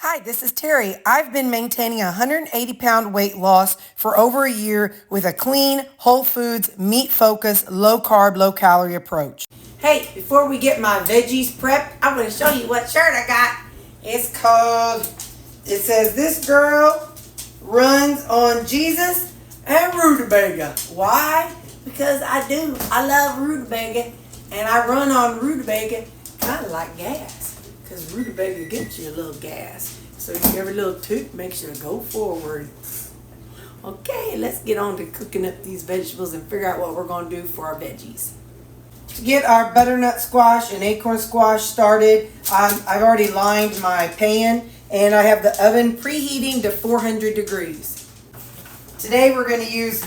Hi, this is Terry. I've been maintaining a 180-pound weight loss for over a year with a clean, whole foods, meat-focused, low-carb, low-calorie approach. Hey, before we get my veggies prepped, I'm going to show you what shirt I got. It's called, it says, "This girl runs on Jesus and rutabaga." Why? Because I do. I love rutabaga, and I run on rutabaga kind of like gas. Because rutabaga gets you a little gas. So every little toot makes you go forward. Okay, let's get on to cooking up these vegetables and figure out what we're going to do for our veggies. To get our butternut squash and acorn squash started, I've already lined my pan and I have the oven preheating to 400 degrees. Today we're going to use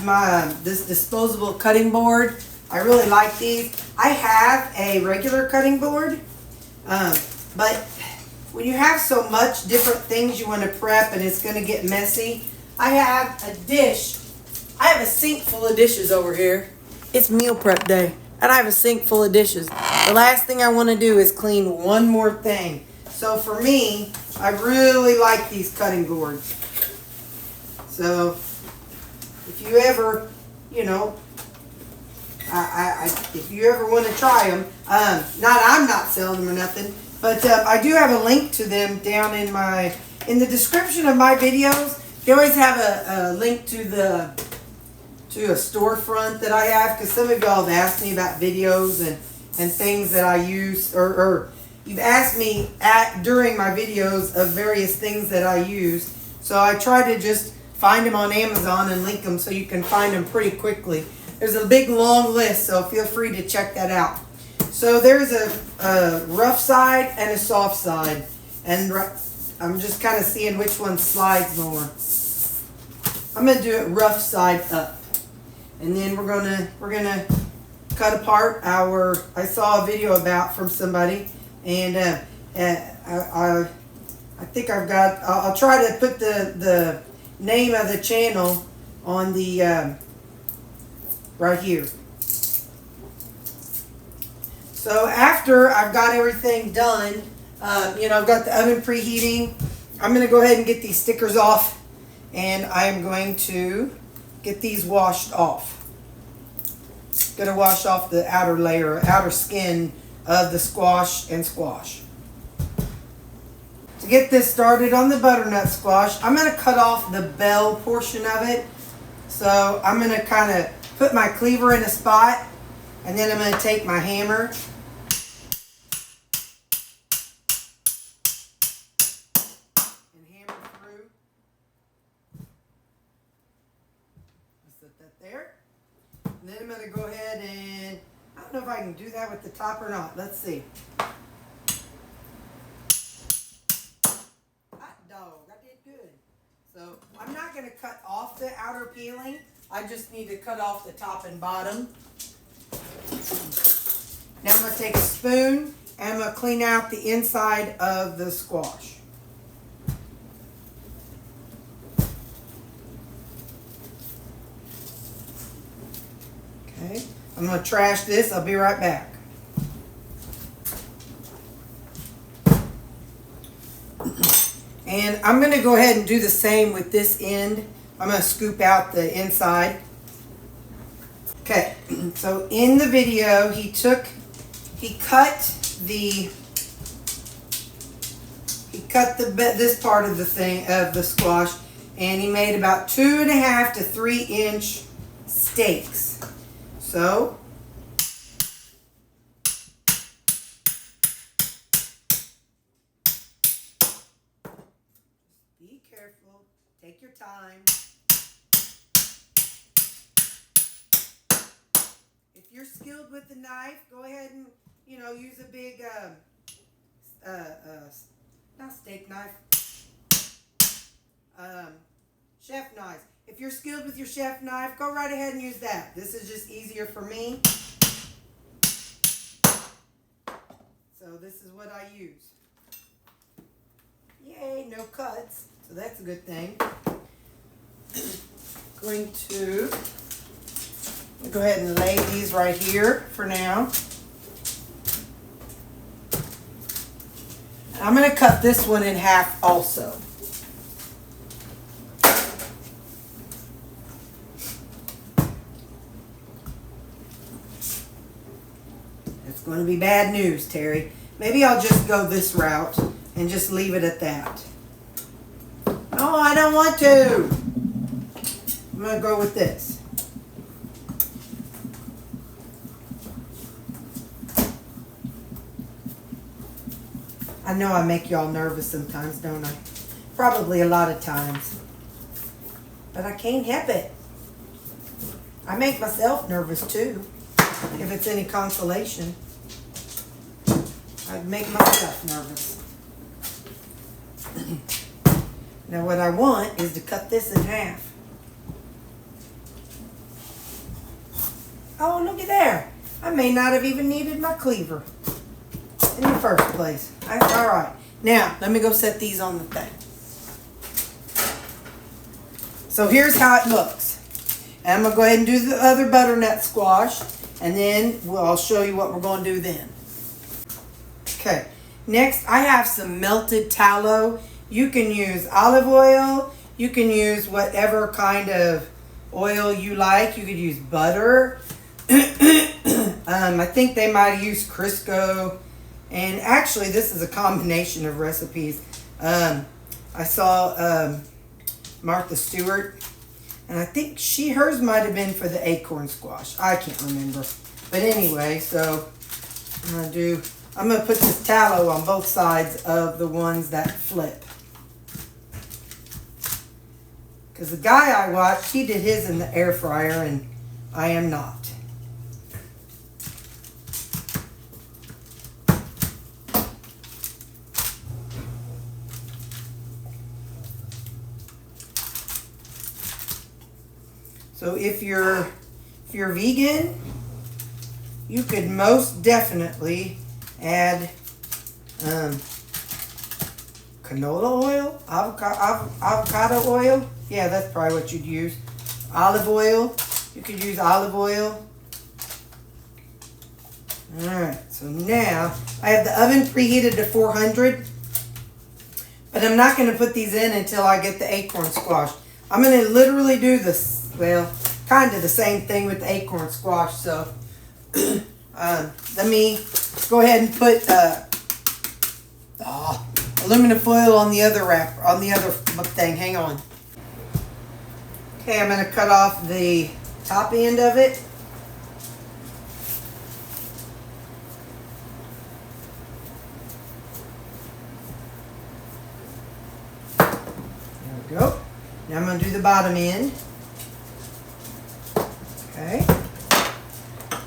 this disposable cutting board. I really like these. I have a regular cutting board. But when you have so much different things you want to prep and it's going to get messy, I have a dish. I have a sink full of dishes over here. It's meal prep day, and I have a sink full of dishes. The last thing I want to do is clean one more thing. So for me, I really like these cutting boards. So if you ever, if you ever want to try them, I'm not selling them or nothing. But I do have a link to them down in the description of my videos. They always have a link to a storefront that I have, because some of y'all have asked me about videos and things that I use, or you've asked me during my videos of various things that I use. So I try to just find them on Amazon and link them so you can find them pretty quickly. There's a big long list, so feel free to check that out. So there's a rough side and a soft side, and I'm just kind of seeing which one slides more. I'm gonna do it rough side up, and then we're gonna cut apart I saw a video from somebody, and I think I'll try to put the name of the channel on the right here. So after I've got everything done, I've got the oven preheating, I'm going to go ahead and get these stickers off, and I am going to get these washed off. Going to wash off the outer skin of the squash and squash. To get this started on the butternut squash, I'm going to cut off the bell portion of it. So I'm going to kind of put my cleaver in a spot, and then I'm going to take my hammer and hammer through. Let's put that there. And then I'm going to go ahead and, I don't know if I can do that with the top or not. Let's see. Hot dog, I did good. So I'm not going to cut off the outer peeling. I just need to cut off the top and bottom. Now I'm going to take a spoon and I'm going to clean out the inside of the squash. Okay, I'm going to trash this. I'll be right back. And I'm going to go ahead and do the same with this end. I'm going to scoop out the inside. Okay, so in the video, he cut this part of the squash, and he made about 2.5 to 3 inch steaks. So be careful, take your time. If you're skilled with the knife, go ahead and, use a big, not steak knife, chef knife. If you're skilled with your chef knife, go right ahead and use that. This is just easier for me. So this is what I use. Yay, no cuts. So that's a good thing. Going to go ahead and lay these right here for now. I'm going to cut this one in half also. It's going to be bad news, Terry. Maybe I'll just go this route and just leave it at that. Oh, I don't want to. I'm going to go with this. I know I make y'all nervous sometimes, don't I? Probably a lot of times. But I can't help it. I make myself nervous too. If it's any consolation. I make myself nervous. Now what I want is to cut this in half. Oh, look at there. I may not have even needed my cleaver in the first place. That's all right. Now, let me go set these on the thing. So here's how it looks. And I'm going to go ahead and do the other butternut squash. And then I'll show you what we're going to do then. Okay. Next, I have some melted tallow. You can use olive oil. You can use whatever kind of oil you like. You could use butter. I think they might have used Crisco. And actually, this is a combination of recipes. I saw Martha Stewart, and I think hers might have been for the acorn squash. I can't remember. But anyway, so I'm gonna put this tallow on both sides of the ones that flip. Because the guy I watched, he did his in the air fryer, and I am not. So if you're vegan, you could most definitely add canola oil, avocado oil. Yeah, that's probably what you'd use. Olive oil. You could use olive oil. Alright, so now I have the oven preheated to 400. But I'm not going to put these in until I get the acorn squash. I'm going to literally do this, well, kind of the same thing with the acorn squash. So let me go ahead and put aluminum foil on the other wrap, on the other thing. Hang on. Okay, I'm going to cut off the top end of it. There we go. Now I'm going to do the bottom end. Okay.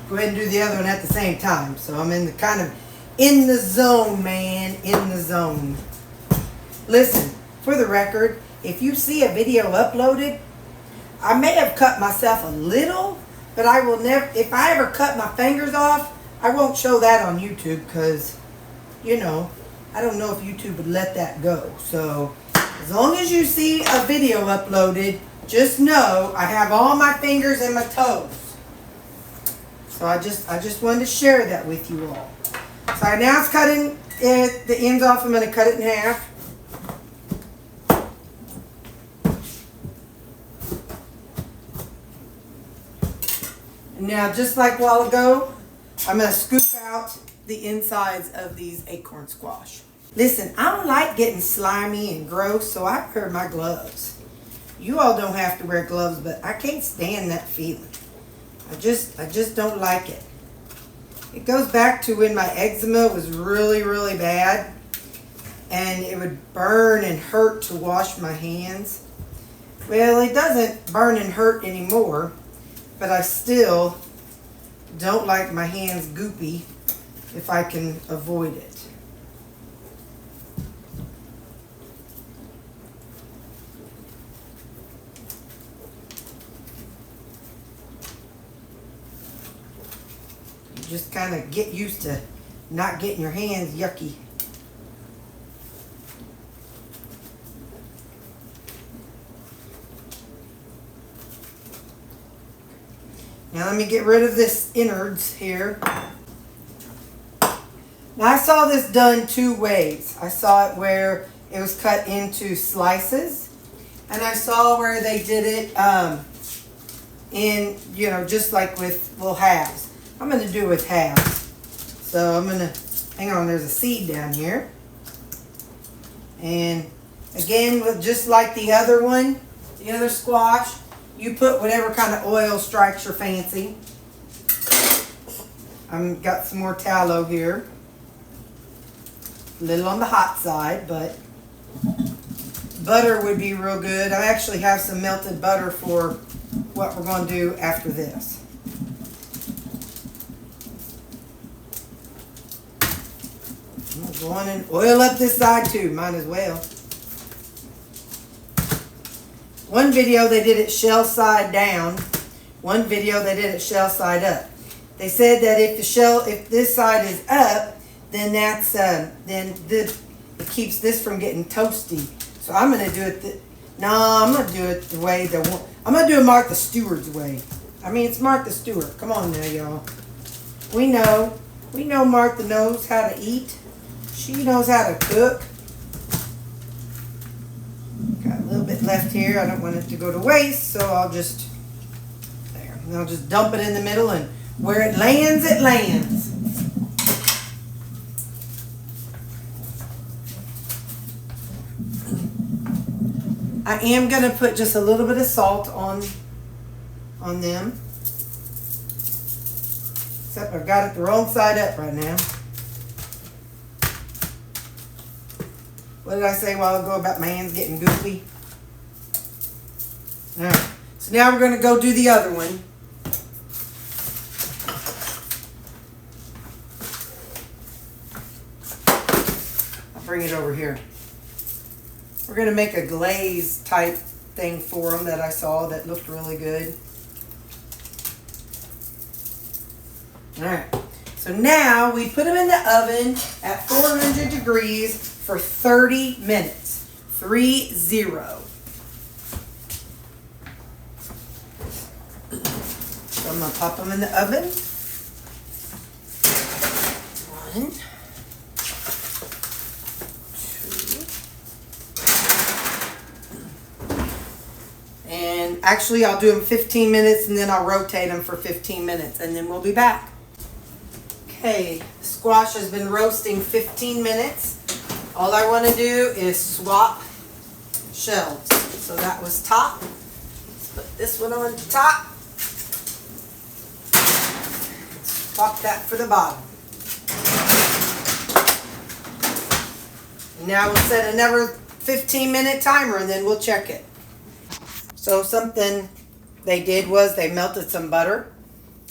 Go ahead and do the other one at the same time. So I'm in the zone, man. In the zone. Listen, for the record, if you see a video uploaded, I may have cut myself a little, but I will never, if I ever cut my fingers off, I won't show that on YouTube because, you know, I don't know if YouTube would let that go. So as long as you see a video uploaded, just know I have all my fingers and my toes. So I just wanted to share that with you all. So now it's cutting the ends off. I'm going to cut it in half. And now, just like a while ago, I'm going to scoop out the insides of these acorn squash. Listen, I don't like getting slimy and gross, so I wear my gloves. You all don't have to wear gloves, but I can't stand that feeling. I just don't like it. It goes back to when my eczema was really, really bad, and it would burn and hurt to wash my hands. Well, it doesn't burn and hurt anymore, but I still don't like my hands goopy if I can avoid it. Just kind of get used to not getting your hands yucky. Now let me get rid of this innards here. Now I saw this done two ways. I saw it where it was cut into slices, and I saw where they did it in, you know, just like with little halves. I'm going to do it with halves. So I'm going to, hang on, there's a seed down here. And again, with just like the other one, the other squash, you put whatever kind of oil strikes your fancy. I've got some more tallow here. A little on the hot side, but butter would be real good. I actually have some melted butter for what we're going to do after this. I'm going to go on and oil up this side too. Might as well. One video they did it shell side down. One video they did it shell side up. They said that if this side is up, then that's it keeps this from getting toasty. So I'm gonna do it. I'm gonna do it the way I'm gonna do it Martha Stewart's way. I mean, it's Martha Stewart. Come on now, y'all. We know Martha knows how to eat. She knows how to cook. Got a little bit left here. I don't want it to go to waste, so I'll just dump it in the middle, and where it lands, it lands. I am going to put just a little bit of salt on them. Except I've got it the wrong side up right now. What did I say a while ago about my hands getting goofy? Alright, so now we're going to go do the other one. I'll bring it over here. We're going to make a glaze type thing for them that I saw that looked really good. Alright, so now we put them in the oven at 400 degrees for 30 minutes. 30. So I'm going to pop them in the oven. 1, 2. And actually I'll do them 15 minutes and then I'll rotate them for 15 minutes and then we'll be back. Okay, squash has been roasting 15 minutes. All I want to do is swap shells. So that was top. Let's put this one on top. Swap that for the bottom. And now we'll set another 15-minute timer and then we'll check it. So something they did was they melted some butter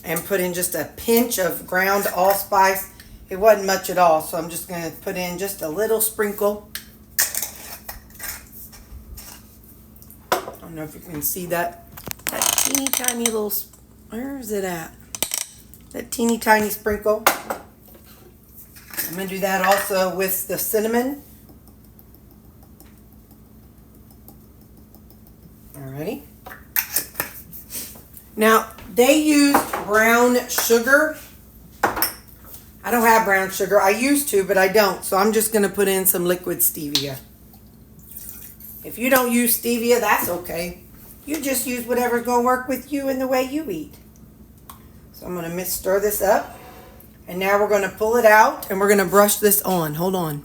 and put in just a pinch of ground allspice. It wasn't much at all, so I'm just going to put in just a little sprinkle. I don't know if you can see that teeny tiny little, where is it at? That teeny tiny sprinkle. I'm going to do that also with the cinnamon. Alrighty. Now, they use brown sugar. I don't have brown sugar. I used to, but I don't. So I'm just going to put in some liquid stevia. If you don't use stevia, that's okay. You just use whatever's going to work with you and the way you eat. So I'm going to stir this up. And now we're going to pull it out and we're going to brush this on. Hold on.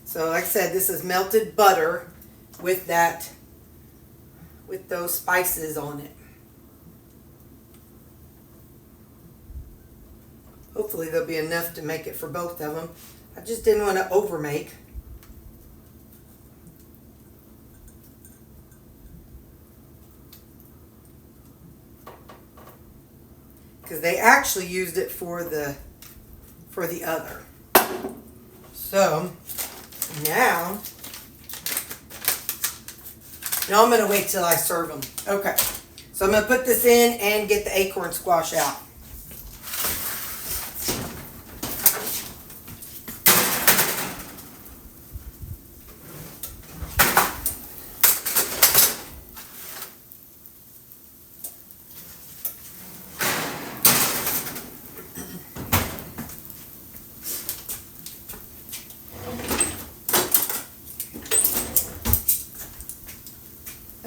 So like I said, this is melted butter with those spices on it. Hopefully there'll be enough to make it for both of them. I just didn't want to overmake. Because they actually used it for the other. So now I'm going to wait till I serve them. Okay, so I'm going to put this in and get the acorn squash out.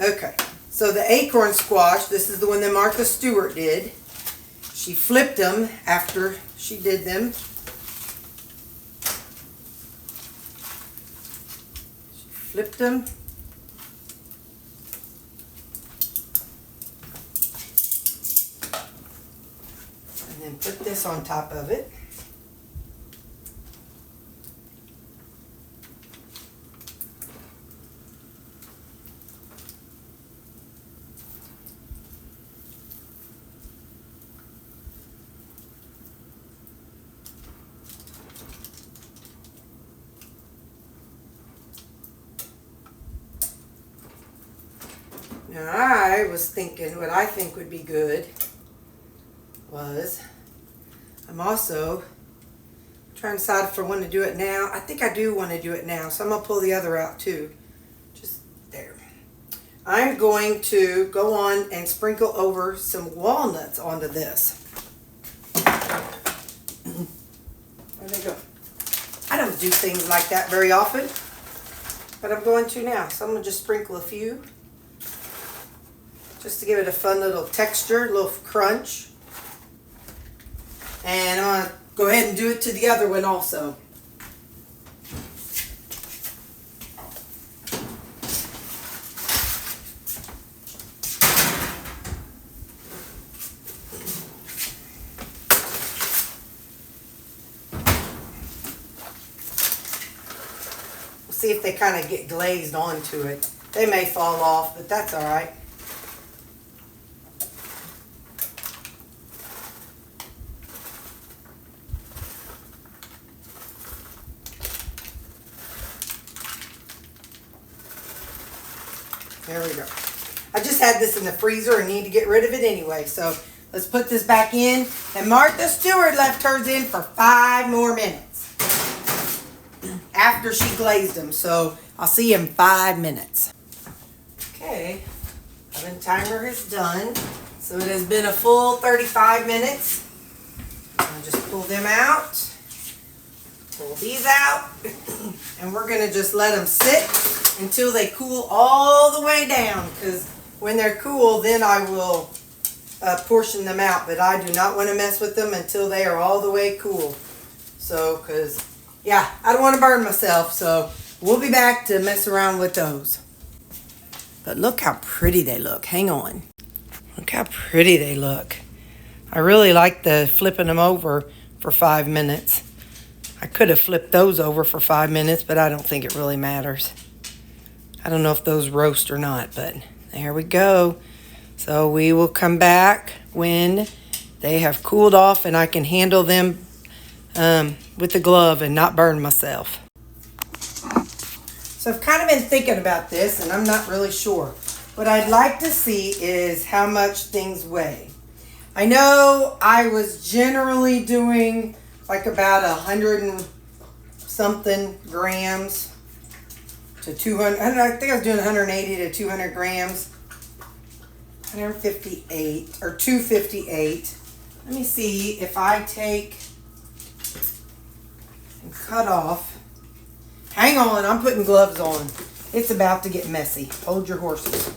Okay, so the Acorn Squash, this is the one that Martha Stewart did. She flipped them after she did them. She flipped them. And then put this on top of it. Now I was thinking what I think would be good was, I'm also trying to decide if I want to do it now. I think I do want to do it now, so I'm going to pull the other out too. Just there. I'm going to go on and sprinkle over some walnuts onto this. Where'd they go? I don't do things like that very often, but I'm going to now. So I'm going to just sprinkle a few, just to give it a fun little texture, a little crunch. And I'm going to go ahead and do it to the other one also. We'll see if they kind of get glazed onto it. They may fall off, but that's all right. There we go. I just had this in the freezer and need to get rid of it anyway. So let's put this back in. And Martha Stewart left hers in for 5 more minutes after she glazed them. So I'll see you in 5 minutes. Okay, oven timer is done. So it has been a full 35 minutes. I'll just pull them out. Pull these out. And we're going to just let them sit until they cool all the way down, because when they're cool, then I will portion them out. But I do not want to mess with them until they are all the way cool. So, because, yeah, I don't want to burn myself. So we'll be back to mess around with those. But look how pretty they look. Hang on. Look how pretty they look. I really like the flipping them over for 5 minutes. I could have flipped those over for 5 minutes, but I don't think it really matters. I don't know if those roast or not, but there we go. So we will come back when they have cooled off and I can handle them with the glove and not burn myself. So I've kind of been thinking about this and I'm not really sure. What I'd like to see is how much things weigh. I know I was generally doing like about 100 and something grams to 200. I think I was doing 180 to 200 grams. 158 or 258. Let me see if I take and cut off. Hang on, I'm putting gloves on. It's about to get messy. Hold your horses.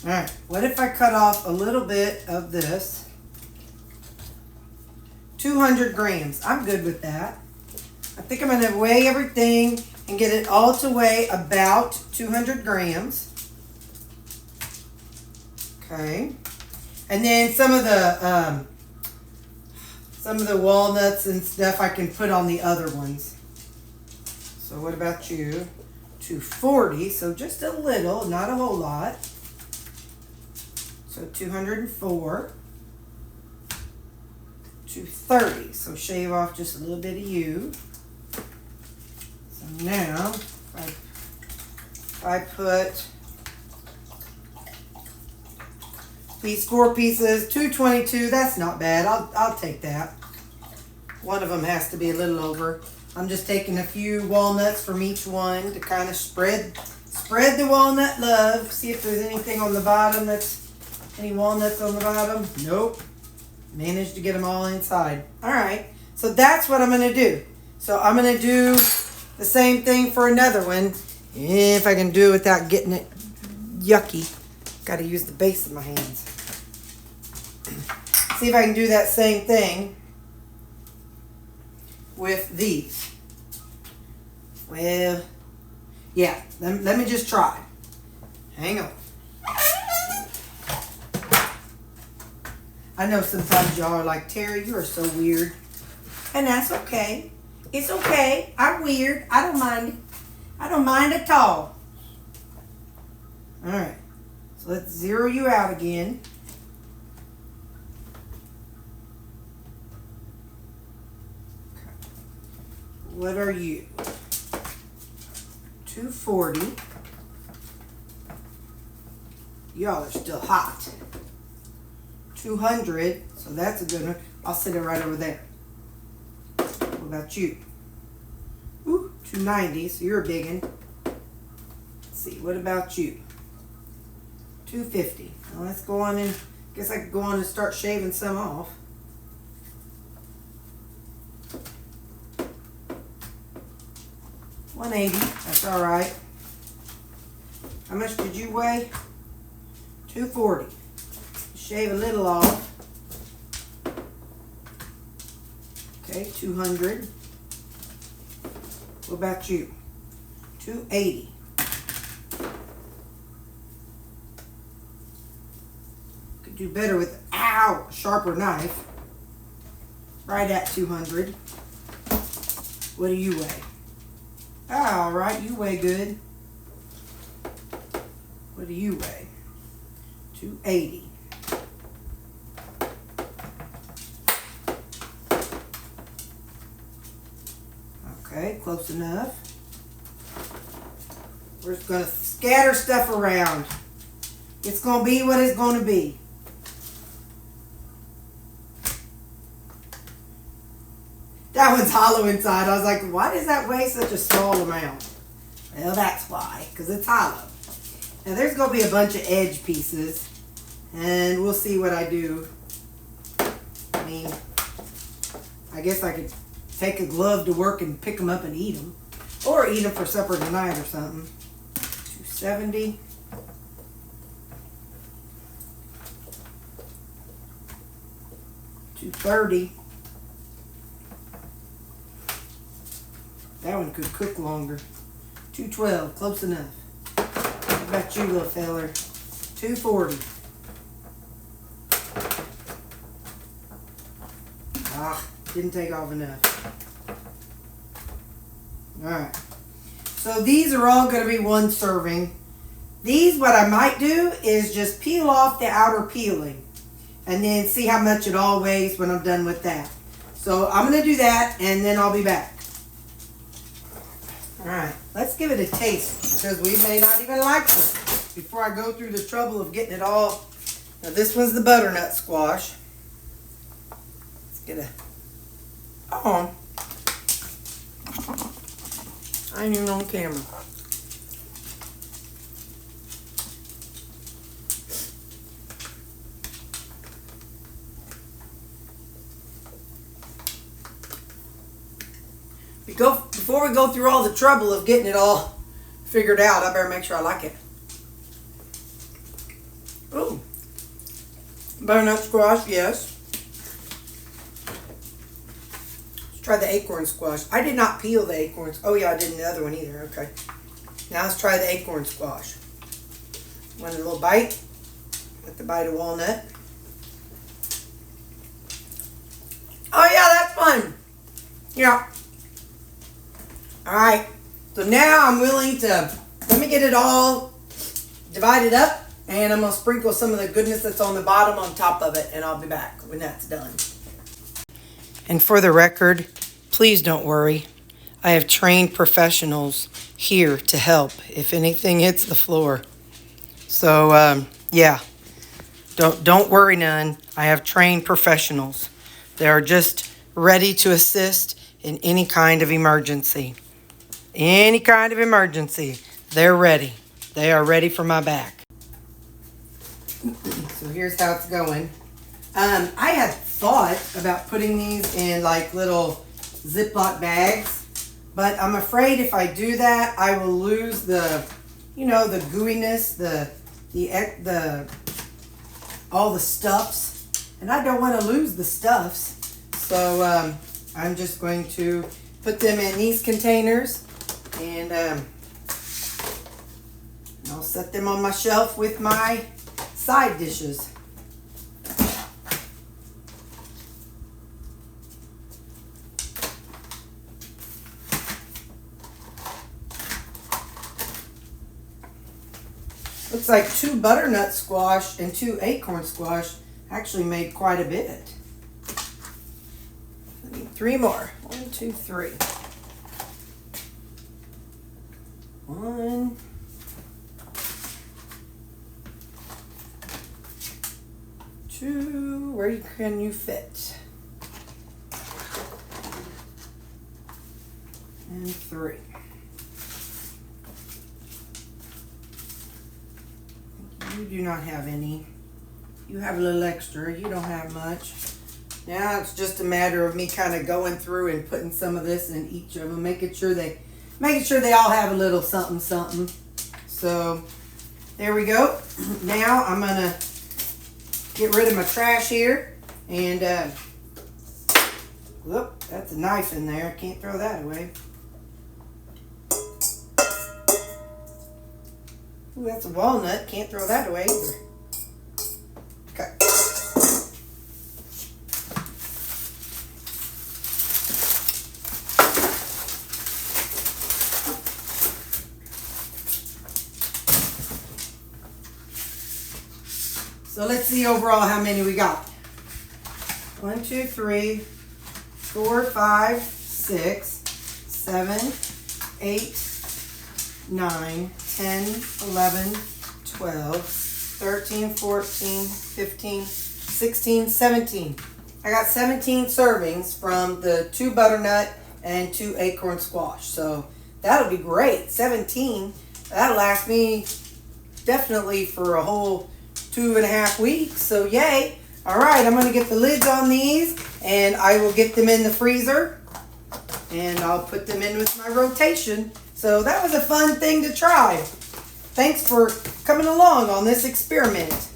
All right, what if I cut off a little bit of this? 200 grams. I'm good with that. I think I'm going to weigh everything and get it all to weigh about 200 grams. Okay. And then some of the walnuts and stuff I can put on the other ones. So what about you? 240. So just a little, not a whole lot. So 204. 230. So shave off just a little bit of you. So now, if I put these 4 pieces, 222, that's not bad. I'll take that. One of them has to be a little over. I'm just taking a few walnuts from each one to kind of spread the walnut love. See if there's anything on the bottom any walnuts on the bottom. Nope. Managed to get them all inside. All right. So that's what I'm going to do. So I'm going to do the same thing for another one. If I can do it without getting it yucky. Got to use the base of my hands. See if I can do that same thing with these. Well, yeah, let me just try. Hang on. I know sometimes y'all are like, Terri, you are so weird. And that's okay. It's okay. I'm weird. I don't mind it. I don't mind at all. All right. So let's zero you out again. What are you? 240. Y'all are still hot. 200. So that's a good one. I'll sit it right over there. What about you? Ooh, 290. So you're a big one. Let's see. What about you? 250. Now let's go on and guess I could go on and start shaving some off. $180. That's all right. How much did you weigh? 240. Shave a little off. Okay, 200. What about you? 280. Could do better with, a sharper knife. Right at 200. What do you weigh? All right, you weigh good. What do you weigh? 280. Okay, close enough. We're just going to scatter stuff around. It's going to be what it's going to be. That one's hollow inside. I was like, why does that weigh such a small amount? Well, that's why, because it's hollow. Now, there's going to be a bunch of edge pieces, and we'll see what I do. I mean, I guess I could take a glove to work and pick them up and eat them, or eat them for supper tonight or something. 270. $230. That one could cook longer. 212, close enough. What about you, little feller? 240. Didn't take off enough. Alright. So these are all going to be one serving. These, what I might do is just peel off the outer peeling. And then see how much it all weighs when I'm done with that. So I'm going to do that and then I'll be back. Alright, let's give it a taste because we may not even like this before I go through the trouble of getting it all. Now this one's the butternut squash. Let's get a... Oh. I ain't even on camera. Before we go through all the trouble of getting it all figured out, I better make sure I like it. Ooh. Butternut squash, yes. Let's try the acorn squash. I did not peel the acorns. Oh yeah, I didn't the other one either. Okay. Now let's try the acorn squash. Want a little bite? With the bite of walnut. Oh yeah, that's fun. Yeah. Alright, so now I'm willing to, let me get it all divided up, and I'm going to sprinkle some of the goodness that's on the bottom on top of it, and I'll be back when that's done. And for the record, please don't worry. I have trained professionals here to help if anything hits the floor. So, yeah, don't worry none. I have trained professionals. They are just ready to assist in any kind of emergency. Any kind of emergency, they're ready. They are ready for my back. So here's how it's going. I had thought about putting these in like little Ziploc bags, but I'm afraid if I do that, I will lose the, you know, the gooiness, the all the stuffs, and I don't want to lose the stuffs. So I'm just going to put them in these containers, and I'll set them on my shelf with my side dishes. Looks like 2 butternut squash and 2 acorn squash actually made quite a bit. I need 3 more. 1, 2, 3. 1, 2. Where can you fit? And 3. You do not have any. You have a little extra. You don't have much. Now it's just a matter of me kind of going through and putting some of this in each of them, making sure they all have a little something something. So there we go. Now I'm gonna get rid of my trash here, and whoop, that's a knife in there. I can't throw that away. Ooh, that's a walnut. Can't throw that away either. Okay. So let's see overall how many we got. 1, 2, 3, 4, 5, 6, 7, 8, 9, 10, 11, 12, 13, 14, 15, 16, 17. I got 17 servings from the 2 butternut and 2 acorn squash. So that'll be great. 17. That'll last me definitely for a whole 2.5 weeks. So yay. All right, I'm going to get the lids on these, and I will get them in the freezer, and I'll put them in with my rotation. So that was a fun thing to try. Thanks for coming along on this experiment.